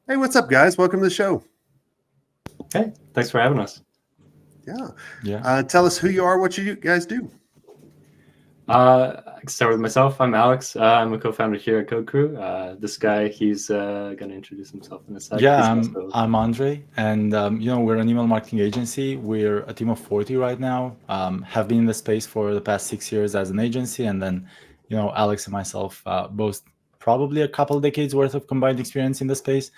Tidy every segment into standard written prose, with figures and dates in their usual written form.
Hey, what's up, guys? Welcome to the show. Hey, thanks for having us. Yeah. Yeah. Tell us who you are, what you guys do. I can start with myself. I'm Alex. I'm a co-founder here at Code Crew. This guy, he's going to introduce himself in a sec. Yeah, He's I'm also I'm Andre, and we're an email marketing agency. We're a team of 40 right now. Have been in the space for the past 6 years as an agency, and then, Alex and myself both probably a couple decades worth of combined experience in the space.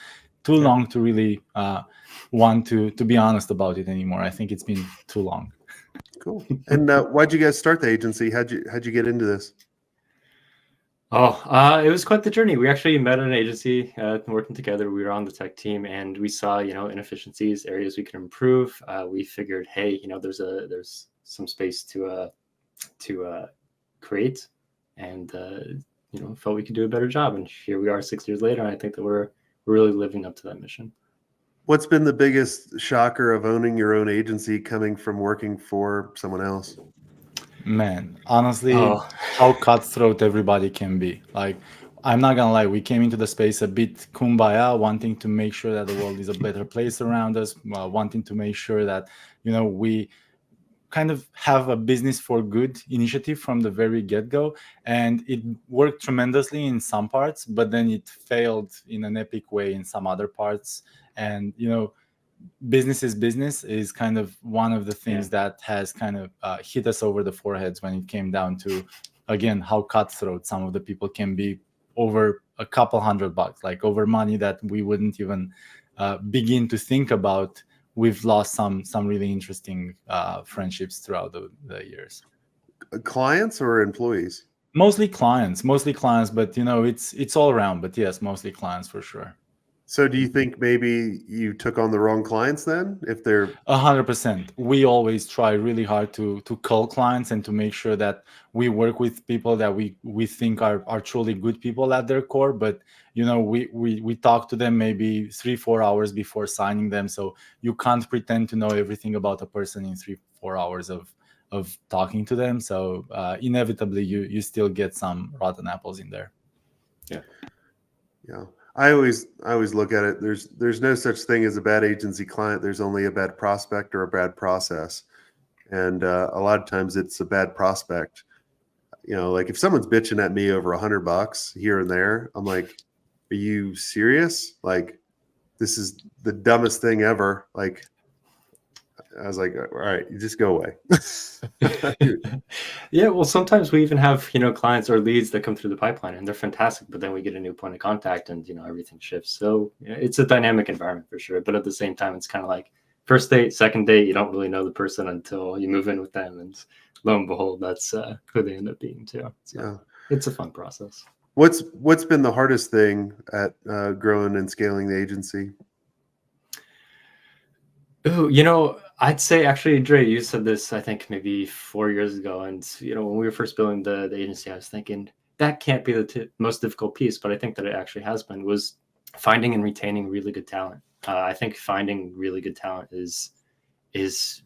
Too yeah. long to really want to be honest about it anymore. I think it's been too long. Cool. And why'd you guys start the agency? How'd you get into this? It was quite the journey. We actually met at an agency, working together. We were on the tech team, and we saw, inefficiencies, areas we could improve. We figured, hey, there's some space to create, and felt we could do a better job. And here we are 6 years later, and I think that we're really living up to that mission. What's been the biggest shocker of owning your own agency coming from working for someone else? Man, honestly, Oh, how cutthroat everybody can be. Like, I'm not gonna lie, we came into the space a bit kumbaya, wanting to make sure that the world is a better place around us, wanting to make sure that, we kind of have a business for good initiative from the very get-go. And it worked tremendously in some parts, but then it failed in an epic way in some other parts. And, business is kind of one of the things yeah. that has kind of hit us over the foreheads when it came down to, again, how cutthroat some of the people can be over a couple $100, like over money that we wouldn't even begin to think about. We've lost some really interesting friendships throughout the years. Clients or employees? Mostly clients, but it's all around. But yes, mostly clients for sure. So do you think maybe you took on the wrong clients then? If they're 100%. We always try really hard to call clients and to make sure that we work with people that we think are truly good people at their core. But we talk to them maybe 3-4 hours before signing them. So you can't pretend to know everything about a person in 3-4 hours of talking to them. So inevitably you still get some rotten apples in there. Yeah. yeah. I always look at it. There's no such thing as a bad agency client. There's only a bad prospect or a bad process. And a lot of times it's a bad prospect. Like if someone's bitching at me over $100 here and there, I'm like, are you serious? Like, this is the dumbest thing ever. Like, I was like, all right, you just go away. Yeah, well, sometimes we even have, clients or leads that come through the pipeline and they're fantastic, but then we get a new point of contact and, everything shifts. So yeah, it's a dynamic environment for sure. But at the same time, it's kind of like first date, second date, you don't really know the person until you move in with them. And lo and behold, that's who they end up being too. So Yeah. it's a fun process. What's been the hardest thing at growing and scaling the agency? Ooh, I'd say actually, Dre, you said this, I think maybe 4 years ago. And, when we were first building the agency, I was thinking that can't be the most difficult piece, but I think that it actually has been, was finding and retaining really good talent. I think finding really good talent is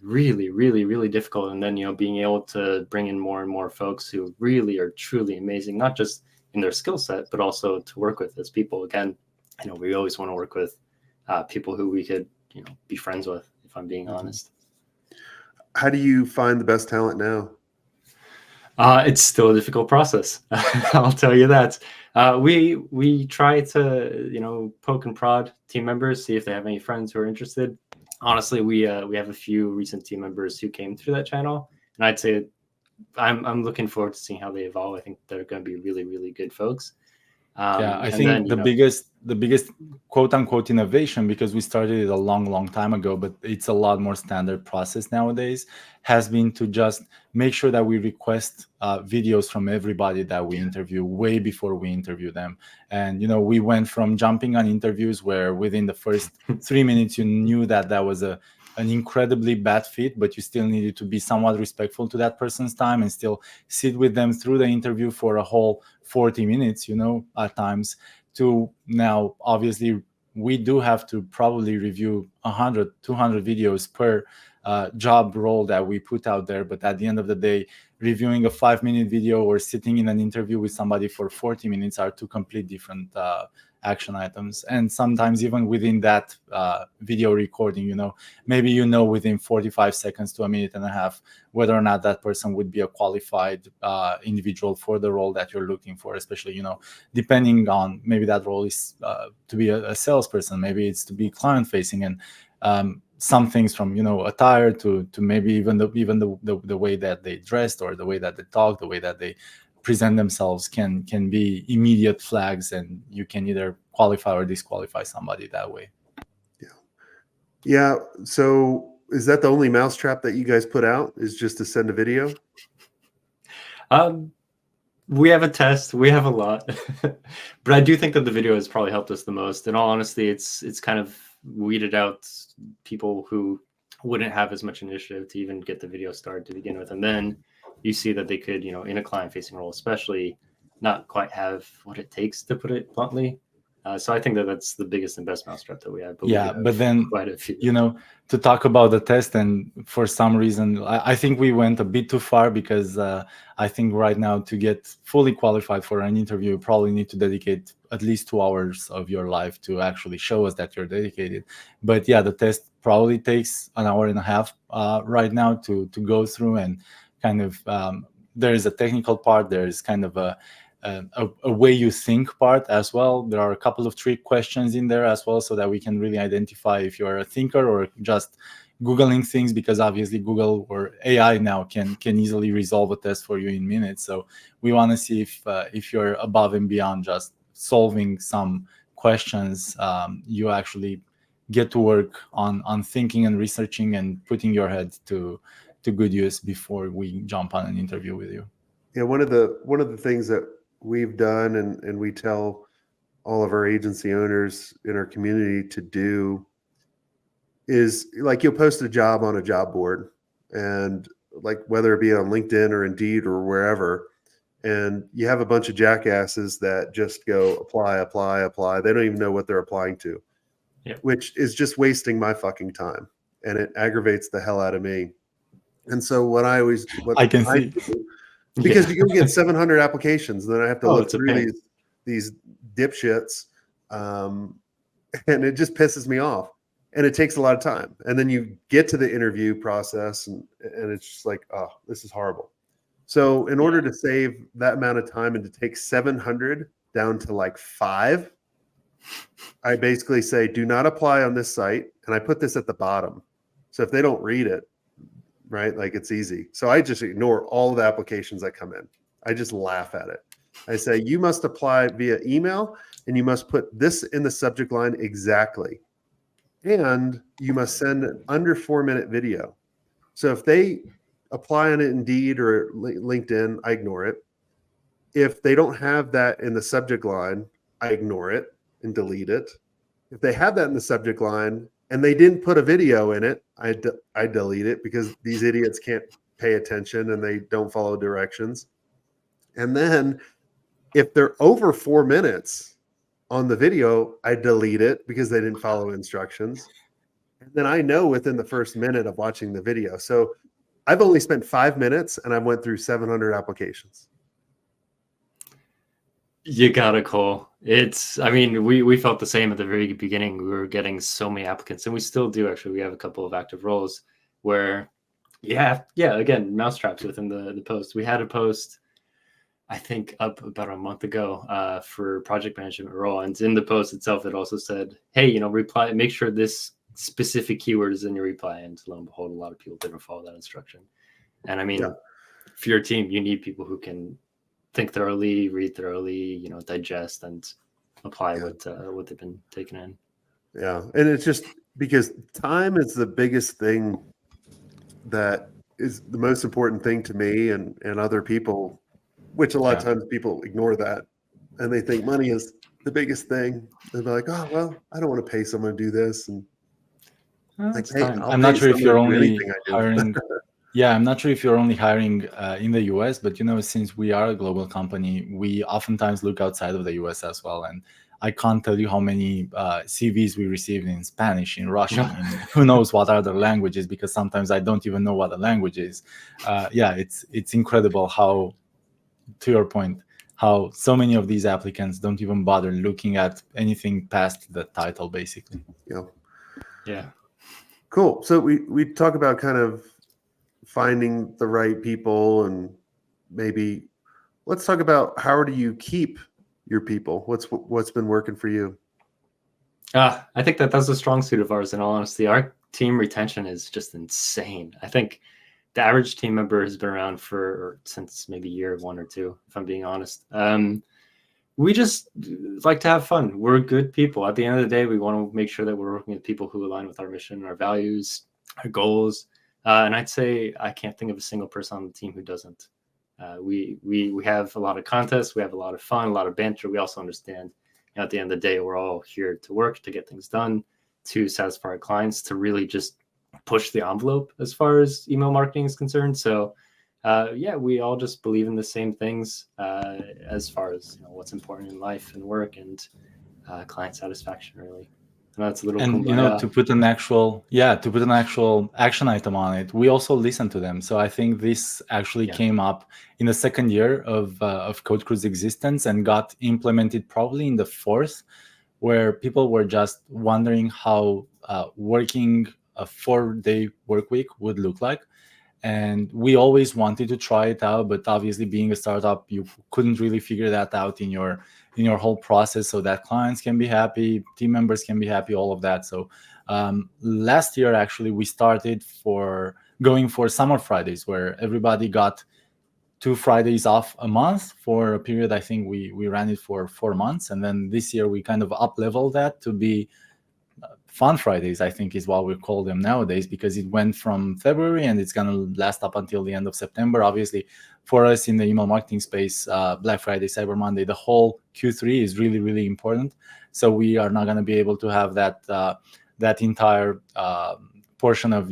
really, really, really difficult. And then, being able to bring in more and more folks who really are truly amazing, not just in their skill set, but also to work with as people. Again, we always want to work with people who we could, be friends with, if I'm being honest. How do you find the best talent now? It's still a difficult process. I'll tell you that. We try to poke and prod team members, see if they have any friends who are interested. Honestly, we have a few recent team members who came through that channel, and I'd say I'm looking forward to seeing how they evolve. I think they're going to be really, really good folks. Yeah, I And then think the biggest quote unquote innovation, because we started it a long time ago, but it's a lot more standard process nowadays, has been to just make sure that we request videos from everybody that we interview way before we interview them. And we went from jumping on interviews where within the first 3 minutes you knew that was an incredibly bad fit, but you still needed to be somewhat respectful to that person's time and still sit with them through the interview for a whole 40 minutes, at times, to now, obviously, we do have to probably review 100, 200 videos per job role that we put out there. But at the end of the day, reviewing a 5-minute video or sitting in an interview with somebody for 40 minutes are two complete different action items. And sometimes even within that video recording, maybe within 45 seconds to a minute and a half whether or not that person would be a qualified individual for the role that you're looking for, especially depending on, maybe that role is to be a salesperson, maybe it's to be client facing, and some things from attire to maybe even the way that they dressed, or the way that they talk, the way that they present themselves can be immediate flags, and you can either qualify or disqualify somebody that way. Yeah. So is that the only mousetrap that you guys put out, is just to send a video? We have a test. We have a lot, but I do think that the video has probably helped us the most. In all honesty, it's kind of weeded out people who wouldn't have as much initiative to even get the video started to begin with, and then you see that they could, in a client-facing role, especially, not quite have what it takes, to put it bluntly. So I think that that's the biggest and best mousetrap that we have. But then quite a few. To talk about the test, and for some reason I think we went a bit too far, because I think right now to get fully qualified for an interview, you probably need to dedicate at least 2 hours of your life to actually show us that you're dedicated. But yeah, the test probably takes an hour and a half right now to go through, and kind of there is a technical part, there is kind of a way you think part as well. There are a couple of trick questions in there as well, so that we can really identify if you're a thinker or just Googling things, because obviously Google or AI now can easily resolve a test for you in minutes. So we want to see if you're above and beyond just solving some questions, you actually get to work on thinking and researching and putting your head to good use before we jump on an interview with you. Yeah, one of the things that we've done, and we tell all of our agency owners in our community to do, is, like, you'll post a job on a job board, and like whether it be on LinkedIn or Indeed or wherever, and you have a bunch of jackasses that just go apply. They don't even know what they're applying to, which is just wasting my fucking time, and it aggravates the hell out of me. And so I can see, because you can get 700 applications, and then I have to look through these dipshits, and it just pisses me off, and it takes a lot of time. And then you get to the interview process, and it's just like, oh, this is horrible. So in order to save that amount of time and to take 700 down to like 5, I basically say, do not apply on this site, and I put this at the bottom. So if they don't read it, right, like, it's easy. So I just ignore all the applications that come in. I just laugh at it. I say, you must apply via email, and you must put this in the subject line exactly. And you must send an under 4-minute video. So if they apply on it Indeed or LinkedIn, I ignore it. If they don't have that in the subject line, I ignore it and delete it. If they have that in the subject line and they didn't put a video in it, I delete it, because these idiots can't pay attention and they don't follow directions. And then if they're over 4 minutes on the video, I delete it because they didn't follow instructions. And then I know within the first minute of watching the video. So I've only spent 5 minutes and I went through 700 applications. You got it, Cole. We felt the same at the very beginning. We were getting so many applicants, and we still do, actually. We have a couple of active roles where, again, mousetraps within the post. We had a post, I think, up about a month ago for project management role. And in the post itself, it also said, hey, reply, make sure this specific keyword is in your reply. And lo and behold, a lot of people didn't follow that instruction. And for your team, you need people who can think thoroughly, read thoroughly, digest and apply what they've been taking in. Yeah. And it's just because time is the biggest thing that is the most important thing to me and other people, which a lot of times people ignore that, and they think money is the biggest thing. They're like, oh, well, I don't want to pay someone to do this. And I'm not sure if you're only hiring. Yeah, I'm not sure if you're only hiring in the US, but since we are a global company, we oftentimes look outside of the US as well. And I can't tell you how many CVs we received in Spanish, in Russian, in who knows what other languages, because sometimes I don't even know what the language is. It's incredible how, to your point, how so many of these applicants don't even bother looking at anything past the title, basically. Yeah. Yeah. Cool. So we talk about kind of finding the right people, and maybe let's talk about how do you keep your people? What's been working for you? I think that's a strong suit of ours. In all honesty, our team retention is just insane. I think the average team member has been around since maybe year 1 or 2, if I'm being honest. We just like to have fun. We're good people. At the end of the day, we want to make sure that we're working with people who align with our mission, our values, our goals. And I'd say I can't think of a single person on the team who doesn't. We have a lot of contests. We have a lot of fun, a lot of banter. We also understand, at the end of the day, we're all here to work, to get things done, to satisfy our clients, to really just push the envelope as far as email marketing is concerned. So we all just believe in the same things as far as what's important in life and work and client satisfaction, really. And that's a little And to put an actual action item on it, we also listen to them. So I think this actually came up in the second year of Code Crew's existence and got implemented probably in the fourth, where people were just wondering how working a 4-day work week would look like. And we always wanted to try it out, but obviously being a startup, you couldn't really figure that out in your whole process, so that clients can be happy, team members can be happy, all of that. So last year, actually, we started going for summer Fridays, where everybody got 2 Fridays off a month for a period. I think we ran it for 4 months. And then this year we kind of up-leveled that to be Fun Fridays, I think is what we call them nowadays, because it went from February and it's going to last up until the end of September. Obviously, for us in the email marketing space, Black Friday, Cyber Monday, the whole Q3 is really, really important. So we are not going to be able to have that entire portion of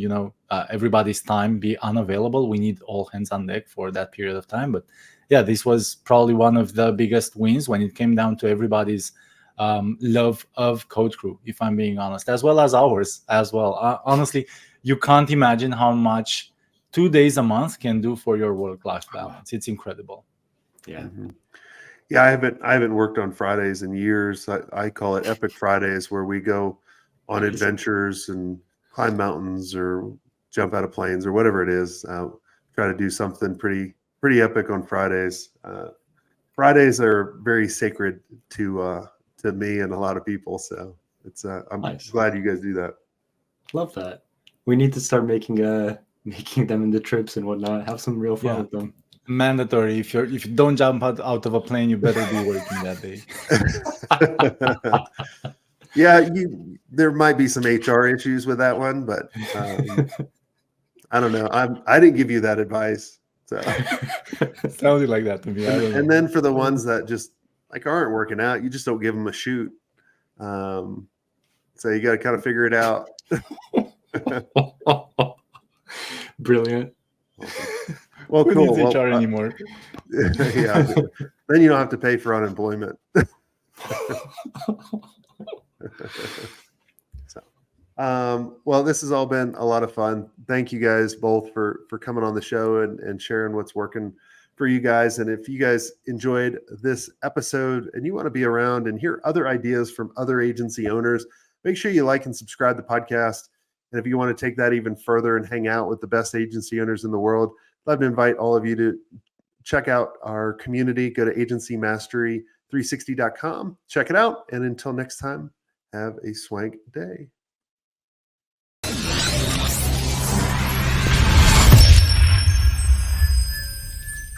everybody's time be unavailable. We need all hands on deck for that period of time. But yeah, this was probably one of the biggest wins when it came down to everybody's love of Code Crew, if I'm being honest, as well as ours as well. Honestly, you can't imagine how much 2 days a month can do for your work-life balance. It's incredible. Yeah. Mm-hmm. Yeah, I haven't worked on Fridays in years. I call it Epic Fridays, where we go on adventures and climb mountains or jump out of planes or whatever it is. Try to do something pretty epic on Fridays. Fridays are very sacred to me and a lot of people. So I'm glad you guys do that. Love that. We need to start making them into trips and whatnot. Have some real fun with them. Mandatory. If you don't jump out of a plane, you better be working that day. Yeah, there might be some HR issues with that one, but I don't know. I didn't give you that advice. So sounded like that to me. And then for the ones that just aren't working out, you just don't give them a shoot. So you got to kind of figure it out. Brilliant. Well, who cool. needs HR anymore? Yeah. Then you don't have to pay for unemployment. Well, this has all been a lot of fun. Thank you guys both for coming on the show and sharing what's working for you guys. And if you guys enjoyed this episode and you want to be around and hear other ideas from other agency owners, make sure you like and subscribe to the podcast. And if you want to take that even further and hang out with the best agency owners in the world, I'd love to invite all of you to check out our community. Go to agencymastery360.com. Check it out. And until next time, have a swank day.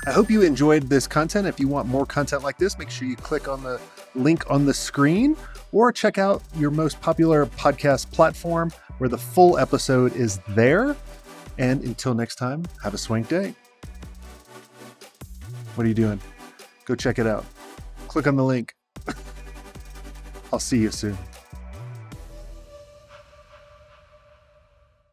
I hope you enjoyed this content. If you want more content like this, make sure you click on the link on the screen or check out your most popular podcast platform where the full episode is there. And until next time, have a swank day. What are you doing? Go check it out. Click on the link. I'll see you soon.